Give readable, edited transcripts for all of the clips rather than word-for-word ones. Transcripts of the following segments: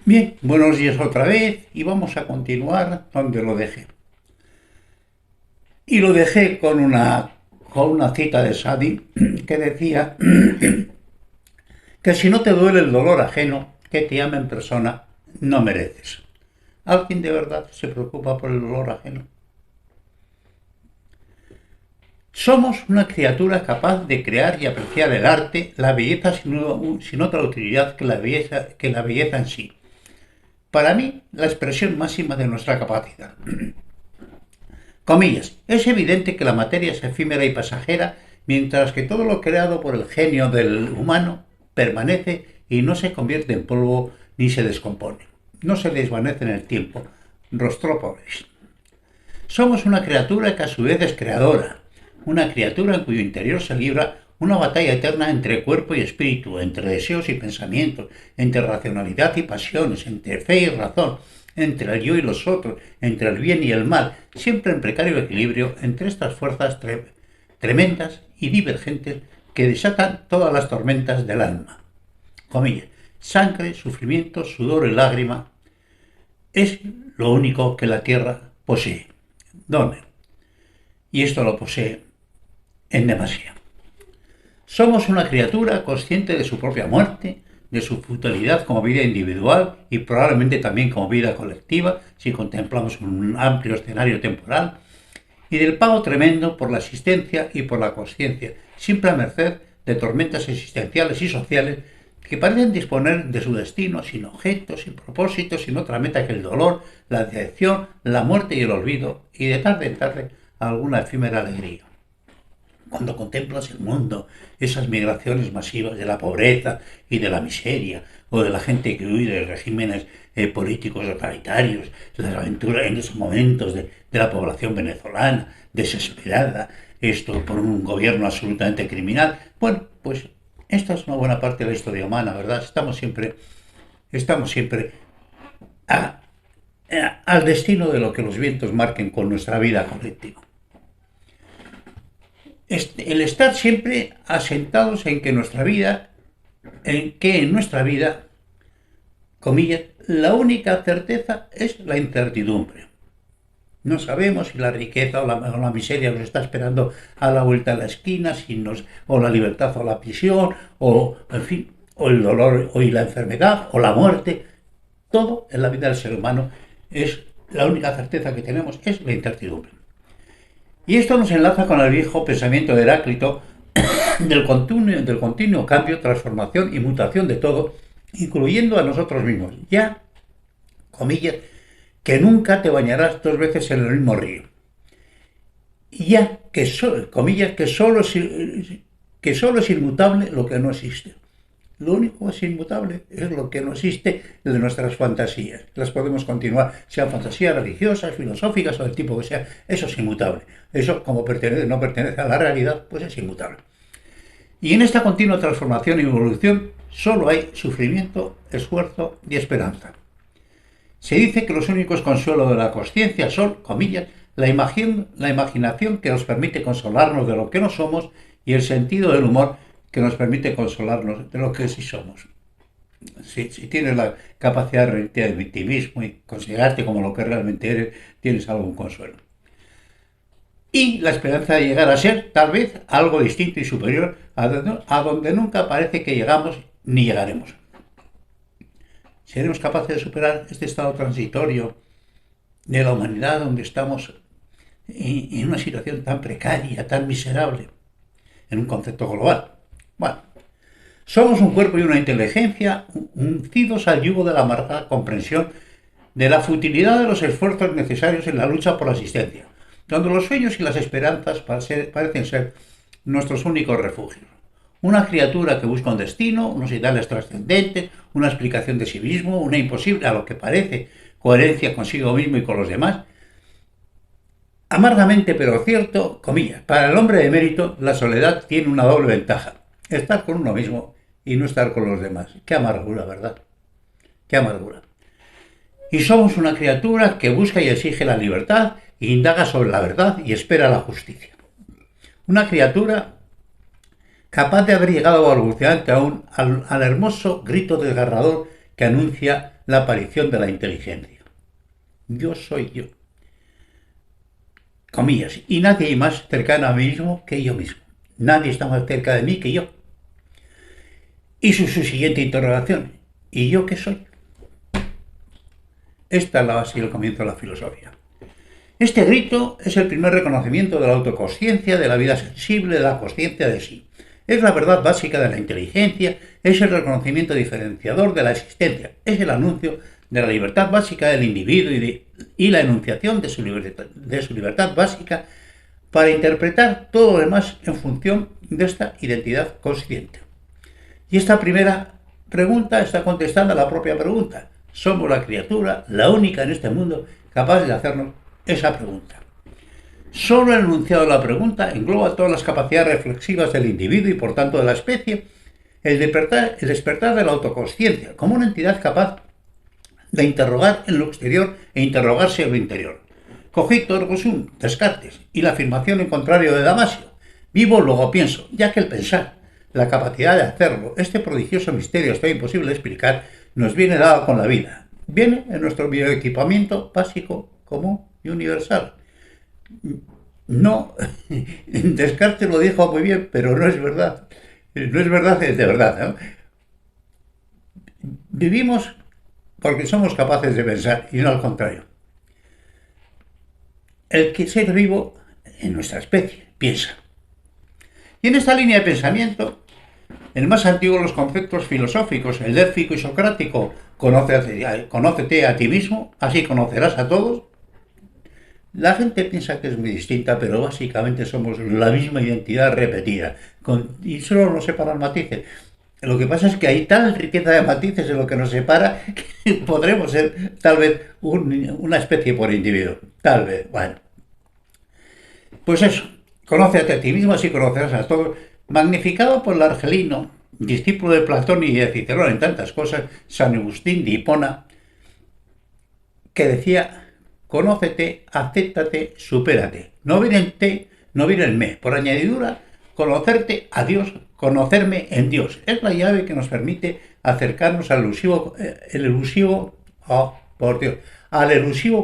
Bien, buenos días otra vez y vamos a continuar donde lo dejé. Y lo dejé con una cita de Sadi que decía que si no te duele el dolor ajeno, que te ame en persona, no mereces. ¿Alguien de verdad se preocupa por el dolor ajeno? Somos una criatura capaz de crear y apreciar el arte, la belleza sin otra utilidad que la belleza en sí. Para mí, la expresión máxima de nuestra capacidad. Comillas, es evidente que la materia es efímera y pasajera, mientras que todo lo creado por el genio del humano permanece y no se convierte en polvo ni se descompone. No se desvanece en el tiempo. Rostrópolis. Somos una criatura que a su vez es creadora, una criatura en cuyo interior se libra una batalla eterna entre cuerpo y espíritu, entre deseos y pensamientos, entre racionalidad y pasiones, entre fe y razón, entre el yo y los otros, entre el bien y el mal, siempre en precario equilibrio entre estas fuerzas tremendas y divergentes que desatan todas las tormentas del alma. Comillas, sangre, sufrimiento, sudor y lágrima es lo único que la tierra posee. Donner. Y esto lo posee en demasía. Somos una criatura consciente de su propia muerte, de su futilidad como vida individual y probablemente también como vida colectiva, si contemplamos un amplio escenario temporal, y del pago tremendo por la existencia y por la conciencia, siempre a merced de tormentas existenciales y sociales que parecen disponer de su destino sin objeto, sin propósito, sin otra meta que el dolor, la decepción, la muerte y el olvido, y de tarde en tarde alguna efímera alegría. Cuando contemplas el mundo, esas migraciones masivas de la pobreza y de la miseria, o de la gente que huye de regímenes políticos totalitarios, las aventuras en esos momentos de la población venezolana, desesperada, esto por un gobierno absolutamente criminal, bueno, pues esta es una buena parte de la historia humana, ¿verdad? Estamos siempre al destino de lo que los vientos marquen con nuestra vida colectiva. El estar siempre asentados en que en nuestra vida, comillas, la única certeza es la incertidumbre. No sabemos si la riqueza o la miseria nos está esperando a la vuelta de la esquina, o la libertad o la prisión, o en fin, o el dolor y la enfermedad, o la muerte. Todo en la vida del ser humano es la única certeza que tenemos es la incertidumbre. Y esto nos enlaza con el viejo pensamiento de Heráclito del continuo cambio, transformación y mutación de todo, incluyendo a nosotros mismos. Ya, comillas, que nunca te bañarás dos veces en el mismo río. Y ya, comillas, que solo es inmutable lo que no existe. Lo único que es inmutable es lo que no existe de nuestras fantasías. Las podemos continuar, sean fantasías religiosas, filosóficas o del tipo que sea. Eso es inmutable. Eso, como no pertenece a la realidad, pues es inmutable. Y en esta continua transformación y evolución solo hay sufrimiento, esfuerzo y esperanza. Se dice que los únicos consuelos de la conciencia son, comillas, la imaginación que nos permite consolarnos de lo que no somos y el sentido del humor que nos permite consolarnos de lo que sí somos. Si tienes la capacidad de victimismo y considerarte como lo que realmente eres, tienes algún consuelo. Y la esperanza de llegar a ser, tal vez, algo distinto y superior a donde nunca parece que llegamos ni llegaremos. ¿Seremos capaces de superar este estado transitorio de la humanidad donde estamos en una situación tan precaria, tan miserable, en un concepto global? Bueno, somos un cuerpo y una inteligencia uncidos al yugo de la amarga comprensión de la futilidad de los esfuerzos necesarios en la lucha por la existencia, donde los sueños y las esperanzas parecen ser nuestros únicos refugios. Una criatura que busca un destino, unos ideales trascendentes, una explicación de sí mismo, una imposible, a lo que parece, coherencia consigo mismo y con los demás. Amargamente pero cierto, comillas, para el hombre de mérito la soledad tiene una doble ventaja: estar con uno mismo y no estar con los demás. Qué amargura, ¿verdad? Qué amargura. Y somos una criatura que busca y exige la libertad, e indaga sobre la verdad y espera la justicia. Una criatura capaz de haber llegado balbuceante aún al hermoso grito desgarrador que anuncia la aparición de la inteligencia. Yo soy yo. Comillas. Y nadie hay más cercano a mí mismo que yo mismo. Nadie está más cerca de mí que yo. Y su siguiente interrogación. ¿Y yo qué soy? Esta es la base y el comienzo de la filosofía. Este grito es el primer reconocimiento de la autoconsciencia, de la vida sensible, de la consciencia de sí. Es la verdad básica de la inteligencia, es el reconocimiento diferenciador de la existencia, es el anuncio de la libertad básica del individuo y la enunciación de su libertad básica para interpretar todo lo demás en función de esta identidad consciente. Y esta primera pregunta está contestando a la propia pregunta. Somos la criatura, la única en este mundo capaz de hacernos esa pregunta. Solo el enunciado de la pregunta engloba todas las capacidades reflexivas del individuo y por tanto de la especie, el despertar de la autoconsciencia como una entidad capaz de interrogar en lo exterior e interrogarse en lo interior. Cogito ergo sum, Descartes, y la afirmación en contrario de Damasio, vivo luego pienso, ya que el pensar, la capacidad de hacerlo, este prodigioso misterio está imposible de explicar, nos viene dado con la vida. Viene en nuestro bioequipamiento básico, común y universal. No, Descartes lo dijo muy bien, pero no es verdad. No es verdad, es de verdad, ¿no? Vivimos porque somos capaces de pensar y no al contrario. El ser vivo en nuestra especie piensa. Y en esta línea de pensamiento, el más antiguo de los conceptos filosóficos, el élfico y socrático, conócete a ti mismo, así conocerás a todos. La gente piensa que es muy distinta, pero básicamente somos la misma identidad repetida, y solo nos separan matices. Lo que pasa es que hay tal riqueza de matices en lo que nos separa que podremos ser tal vez una especie por individuo. Tal vez, bueno. Pues eso, conócete a ti mismo, así conocerás a todos. Magnificado por el argelino, discípulo de Platón y de Cicerón en tantas cosas, San Agustín de Hipona, que decía: conócete, acéptate, supérate. No viene en te, no viene en me. Por añadidura, conocerte a Dios, conocerme en Dios. Es la llave que nos permite acercarnos al elusivo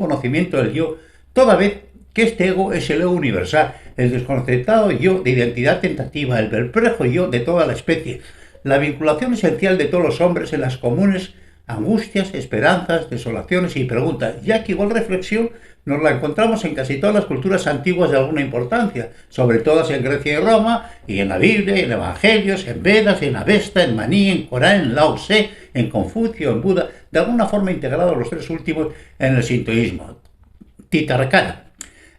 conocimiento del yo, toda vez que este ego es el ego universal, el desconcertado yo de identidad tentativa, el perplejo yo de toda la especie, la vinculación esencial de todos los hombres en las comunes angustias, esperanzas, desolaciones y preguntas, ya que igual reflexión nos la encontramos en casi todas las culturas antiguas de alguna importancia, sobre todas en Grecia y Roma, y en la Biblia, en Evangelios, en Vedas, en Avesta, en Maní, en Corán, en Lao Tse, en Confucio, en Buda, de alguna forma integrados los tres últimos en el sintoísmo, Titarkara.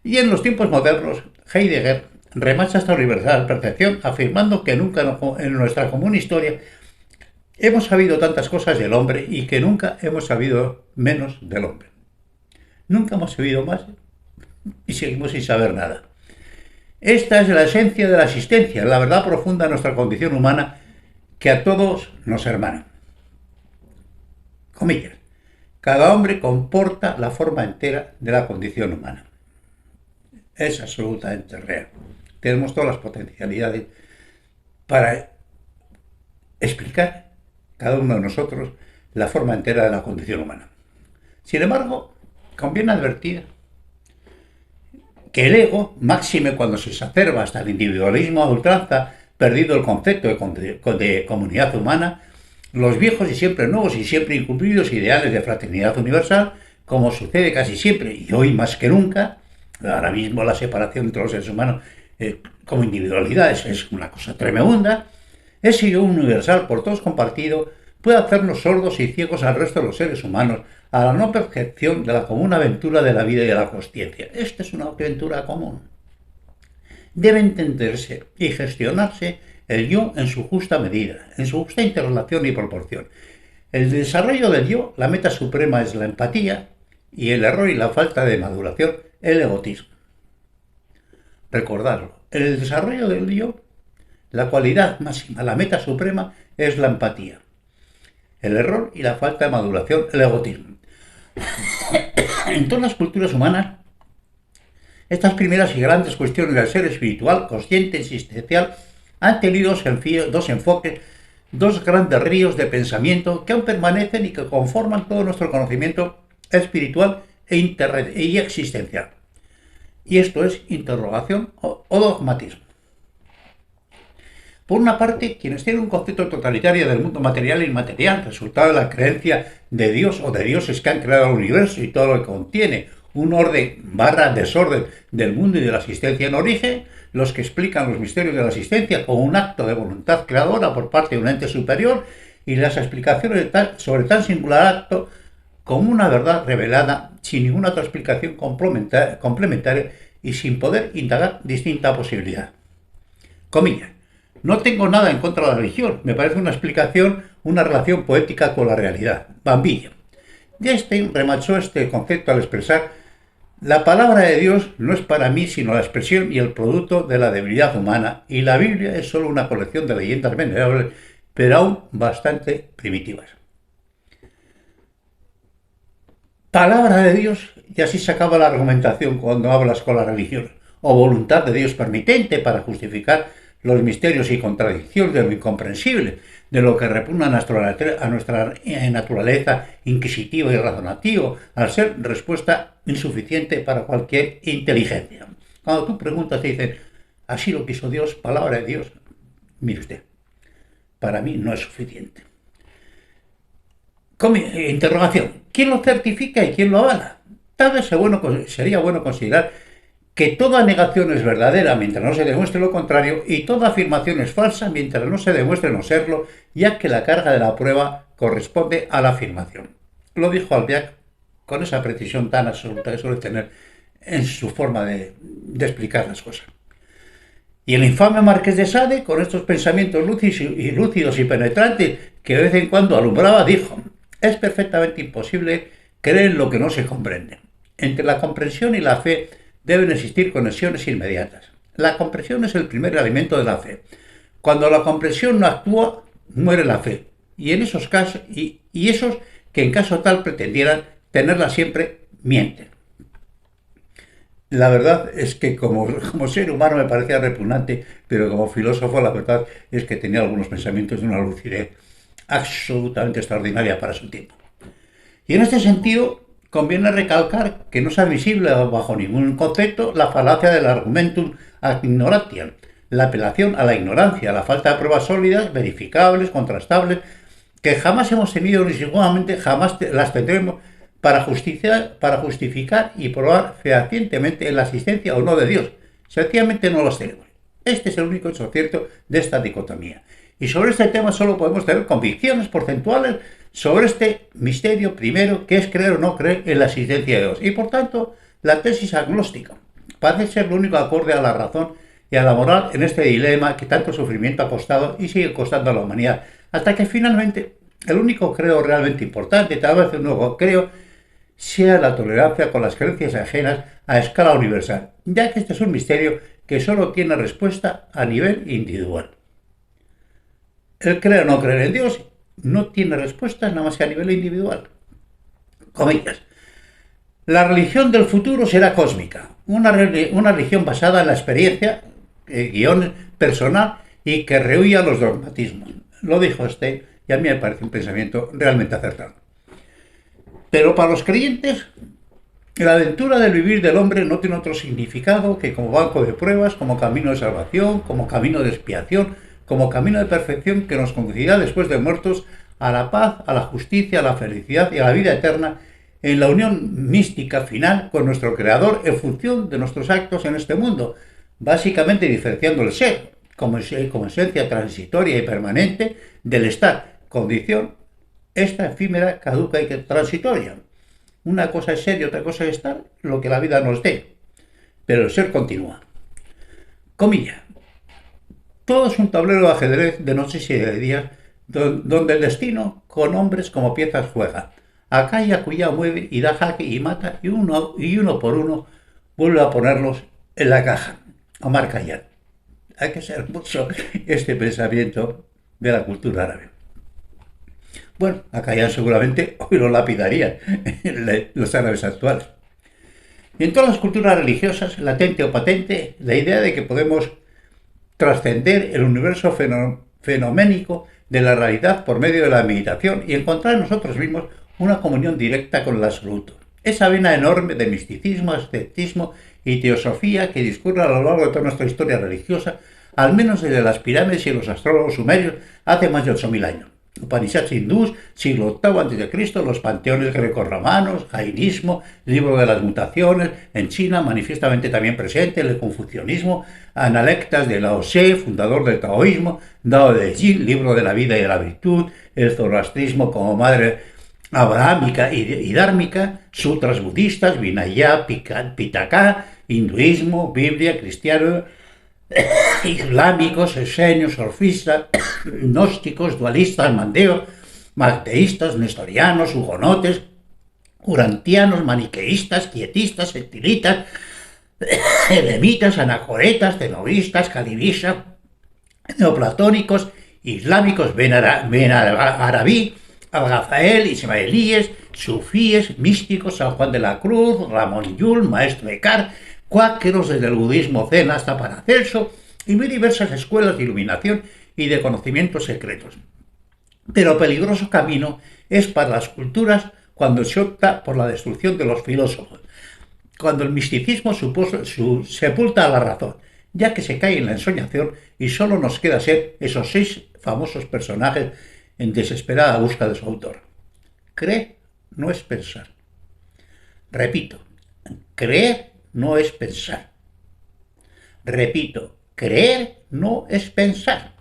Y en los tiempos modernos, Heidegger remacha esta universal percepción afirmando que nunca en nuestra común historia hemos sabido tantas cosas del hombre y que nunca hemos sabido menos del hombre. Nunca hemos sabido más y seguimos sin saber nada. Esta es la esencia de la existencia, la verdad profunda de nuestra condición humana que a todos nos hermana. Comillas. Cada hombre comporta la forma entera de la condición humana. Es absolutamente real. Tenemos todas las potencialidades para explicar cada uno de nosotros la forma entera de la condición humana. Sin embargo, conviene advertir que el ego, máxime cuando se exacerba hasta el individualismo a ultranza, perdido el concepto de comunidad humana, los viejos y siempre nuevos y siempre incumplidos ideales de fraternidad universal, como sucede casi siempre y hoy más que nunca, ahora mismo la separación entre los seres humanos como individualidades es una cosa tremenda, ese yo universal por todos compartido puede hacernos sordos y ciegos al resto de los seres humanos, a la no percepción de la común aventura de la vida y de la consciencia. Esta es una aventura común. Debe entenderse y gestionarse el yo en su justa medida, en su justa interrelación y proporción. El desarrollo del yo, la meta suprema es la empatía, y el error y la falta de maduración, el egoísmo. Recordarlo, el desarrollo del yo, la cualidad máxima, la meta suprema es la empatía. El error y la falta de maduración, el egoísmo. En todas las culturas humanas, estas primeras y grandes cuestiones del ser espiritual, consciente, existencial, han tenido dos enfoques dos grandes ríos de pensamiento que aún permanecen y que conforman todo nuestro conocimiento espiritual y existencial. Y esto es interrogación o dogmatismo. Por una parte, quienes tienen un concepto totalitario del mundo material e inmaterial, resultado de la creencia de Dios o de dioses que han creado el universo y todo lo que contiene, un orden / desorden del mundo y de la existencia en origen, los que explican los misterios de la existencia como un acto de voluntad creadora por parte de un ente superior y las explicaciones sobre tan singular acto como una verdad revelada sin ninguna otra explicación complementaria y sin poder indagar distinta posibilidad. Comillas. No tengo nada en contra de la religión, me parece una explicación, una relación poética con la realidad. Bambillo. Einstein remachó este concepto al expresar: la palabra de Dios no es para mí sino la expresión y el producto de la debilidad humana, y la Biblia es solo una colección de leyendas venerables, pero aún bastante primitivas. Palabra de Dios, y así se acaba la argumentación cuando hablas con la religión, o voluntad de Dios permitente para justificar los misterios y contradicciones de lo incomprensible, de lo que repugna a nuestra naturaleza inquisitiva y razonativa, al ser respuesta insuficiente para cualquier inteligencia. Cuando tú preguntas, te dicen, así lo quiso Dios, palabra de Dios. Mire usted, para mí no es suficiente. Interrogación, ¿quién lo certifica y quién lo avala? Tal vez sería bueno considerar que toda negación es verdadera mientras no se demuestre lo contrario y toda afirmación es falsa mientras no se demuestre no serlo, ya que la carga de la prueba corresponde a la afirmación. Lo dijo Albiach con esa precisión tan absoluta que suele tener en su forma de explicar las cosas. Y el infame Marqués de Sade, con estos pensamientos lúcidos y penetrantes que de vez en cuando alumbraba, dijo: es perfectamente imposible creer en lo que no se comprende. Entre la comprensión y la fe deben existir conexiones inmediatas. La comprensión es el primer alimento de la fe. Cuando la comprensión no actúa, muere la fe. Y en esos casos, y esos que en caso tal pretendieran tenerla siempre, mienten. La verdad es que como ser humano me parecía repugnante, pero como filósofo la verdad es que tenía algunos pensamientos de una lucidez absolutamente extraordinaria para su tiempo. Y en este sentido, conviene recalcar que no es admisible bajo ningún concepto la falacia del argumentum ad ignorantiam, la apelación a la ignorancia, la falta de pruebas sólidas, verificables, contrastables, que jamás hemos tenido ni seguramente jamás las tendremos para justificar y probar fehacientemente la existencia o no de Dios. Sencillamente no los tenemos. Este es el único hecho cierto de esta dicotomía. Y sobre este tema solo podemos tener convicciones porcentuales sobre este misterio primero, que es creer o no creer en la existencia de Dios. Y por tanto, la tesis agnóstica parece ser lo único acorde a la razón y a la moral en este dilema que tanto sufrimiento ha costado y sigue costando a la humanidad. Hasta que finalmente el único creo realmente importante, tal vez el nuevo creo, sea la tolerancia con las creencias ajenas a escala universal, ya que este es un misterio que solo tiene respuesta a nivel individual. El creer o no creer en Dios no tiene respuesta nada más que a nivel individual. Comillas. La religión del futuro será cósmica, una religión basada en la experiencia, guión personal y que rehuya los dogmatismos. Lo dijo Einstein y a mí me parece un pensamiento realmente acertado. Pero para los creyentes, la aventura del vivir del hombre no tiene otro significado que como banco de pruebas, como camino de salvación, como camino de expiación, como camino de perfección que nos conducirá después de muertos a la paz, a la justicia, a la felicidad y a la vida eterna en la unión mística final con nuestro Creador en función de nuestros actos en este mundo, básicamente diferenciando el ser como esencia transitoria y permanente del estar, condición, esta efímera, caduca y transitoria. Una cosa es ser y otra cosa es estar, lo que la vida nos dé. Pero el ser continúa. Comilla. Todo es un tablero de ajedrez de noches y de días, donde el destino con hombres como piezas juega. Acá y acullá mueve y da jaque y mata, y uno por uno vuelve a ponerlos en la caja. Omar Khayyam. Hay que ser mucho este pensamiento de la cultura árabe. Bueno, a Khayyam seguramente hoy lo lapidarían los árabes actuales. Y en todas las culturas religiosas, latente o patente, la idea de que podemos trascender el universo fenoménico de la realidad por medio de la meditación y encontrar en nosotros mismos una comunión directa con el absoluto. Esa vena enorme de misticismo, escepticismo y teosofía que discurre a lo largo de toda nuestra historia religiosa, al menos desde las pirámides y los astrólogos sumerios hace más de 8.000 años. Upanishads hindús, siglo VIII a.C., los panteones grecorromanos, jainismo, libro de las mutaciones, en China manifiestamente también presente el confucianismo, analectas de Lao Tse, fundador del taoísmo, Dao de Jing, libro de la vida y de la virtud, el zoroastrismo como madre abrahámica y dármica, sutras budistas, Vinaya, Pitaka, hinduismo, Biblia, cristiano, islámicos, esenios, surfistas, gnósticos, dualistas, mandeos, mateístas, nestorianos, hugonotes, urantianos, maniqueístas, quietistas, sectilitas, elemitas, anacoretas, cenovistas, calibistas, neoplatónicos, islámicos, benarabí, Al-Gazael, ismaelíes, sufíes, místicos, San Juan de la Cruz, Ramón Llull, maestro de Car, cuáqueros desde el budismo zen hasta Paracelso y muy diversas escuelas de iluminación y de conocimientos secretos. Pero peligroso camino es para las culturas cuando se opta por la destrucción de los filósofos, cuando el misticismo sepulta a la razón, ya que se cae en la ensoñación y solo nos queda ser esos 6 famosos personajes en desesperada busca de su autor. Creer no es pensar. Repito, creer no es pensar. Repito, creer no es pensar.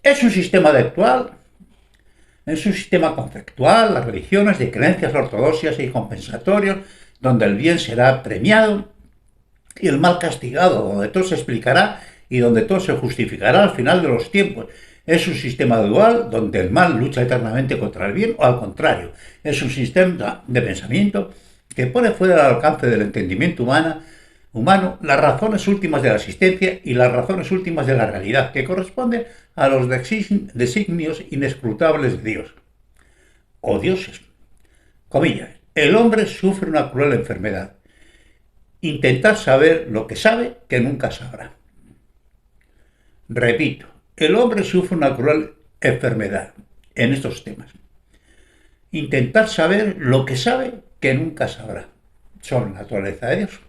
Es un sistema conceptual, las religiones de creencias ortodoxas y compensatorios, donde el bien será premiado y el mal castigado, donde todo se explicará y donde todo se justificará al final de los tiempos. Es un sistema dual donde el mal lucha eternamente contra el bien o al contrario. Es un sistema de pensamiento que pone fuera del alcance del entendimiento humano las razones últimas de la existencia y las razones últimas de la realidad, que corresponden a los designios inescrutables de Dios. O dioses. Comillas. El hombre sufre una cruel enfermedad. Intentar saber lo que sabe que nunca sabrá. Repito, el hombre sufre una cruel enfermedad en estos temas. Intentar saber lo que sabe que nunca sabrá sobre la naturaleza de Dios.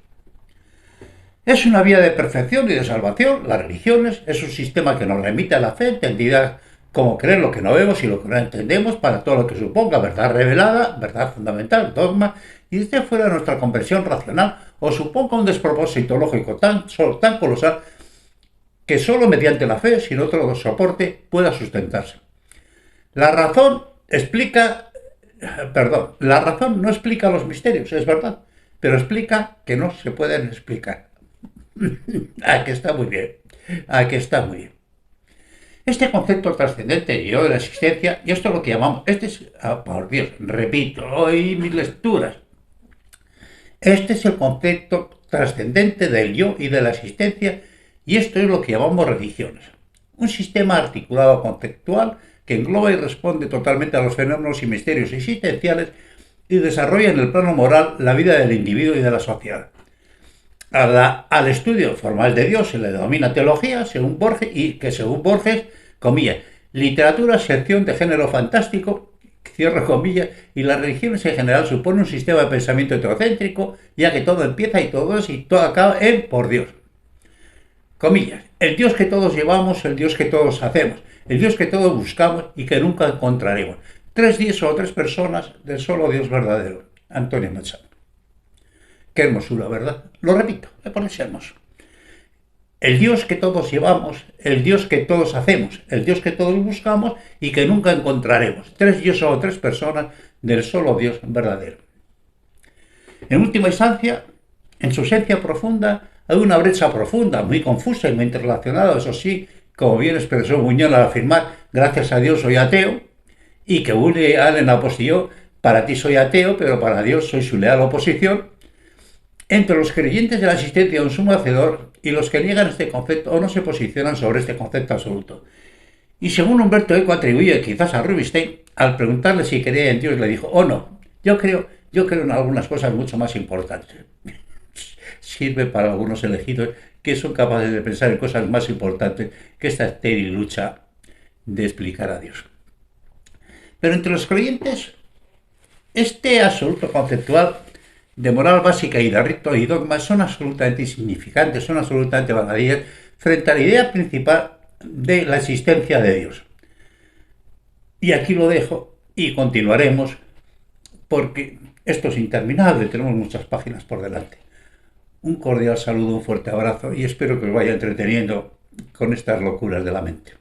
Es una vía de perfección y de salvación, las religiones, es un sistema que nos remite a la fe, entendida como creer lo que no vemos y lo que no entendemos para todo lo que suponga verdad revelada, verdad fundamental, dogma, y esté fuera de nuestra comprensión racional o suponga un despropósito lógico tan colosal que solo mediante la fe, sin otro soporte, pueda sustentarse. La razón no explica los misterios, es verdad, pero explica que no se pueden explicar. Aquí está muy bien. Este concepto trascendente y yo de la existencia, y esto es lo que llamamos, por Dios, repito, hoy mis lecturas, este es el concepto trascendente del yo y de la existencia, y esto es lo que llamamos religiones. Un sistema articulado conceptual que engloba y responde totalmente a los fenómenos y misterios existenciales y desarrolla en el plano moral la vida del individuo y de la sociedad. Al estudio formal de Dios se le denomina teología, según Borges, comillas, literatura, sección de género fantástico, cierro comillas, y las religiones en general supone un sistema de pensamiento heterocéntrico, ya que todo empieza y todo es y todo acaba en por Dios. Comillas, el Dios que todos llevamos, el Dios que todos hacemos, el Dios que todos buscamos y que nunca encontraremos. 3 días o 3 personas del solo Dios verdadero. Antonio Machado. Qué hermosura, ¿verdad? Lo repito, me parece hermoso. El Dios que todos llevamos, el Dios que todos hacemos, el Dios que todos buscamos y que nunca encontraremos. 3 dioses o 3 personas del solo Dios verdadero. En última instancia, en su esencia profunda, hay una brecha profunda, muy confusa y muy interrelacionada, eso sí, como bien expresó Buñuel al afirmar, gracias a Dios soy ateo, y que Woody Allen apostilló, para ti soy ateo, pero para Dios soy su leal oposición, entre los creyentes de la existencia de un sumo hacedor y los que niegan este concepto o no se posicionan sobre este concepto absoluto. Y según Humberto Eco atribuye quizás a Rubinstein, al preguntarle si creía en Dios, le dijo, no, yo creo en algunas cosas mucho más importantes. sirve para algunos elegidos que son capaces de pensar en cosas más importantes que esta estéril lucha de explicar a Dios. Pero entre los creyentes, este absoluto conceptual de moral básica y de rito y dogmas son absolutamente insignificantes, son absolutamente banalillas frente a la idea principal de la existencia de Dios. Y aquí lo dejo y continuaremos porque esto es interminable, tenemos muchas páginas por delante. Un cordial saludo, un fuerte abrazo y espero que os vaya entreteniendo con estas locuras de la mente.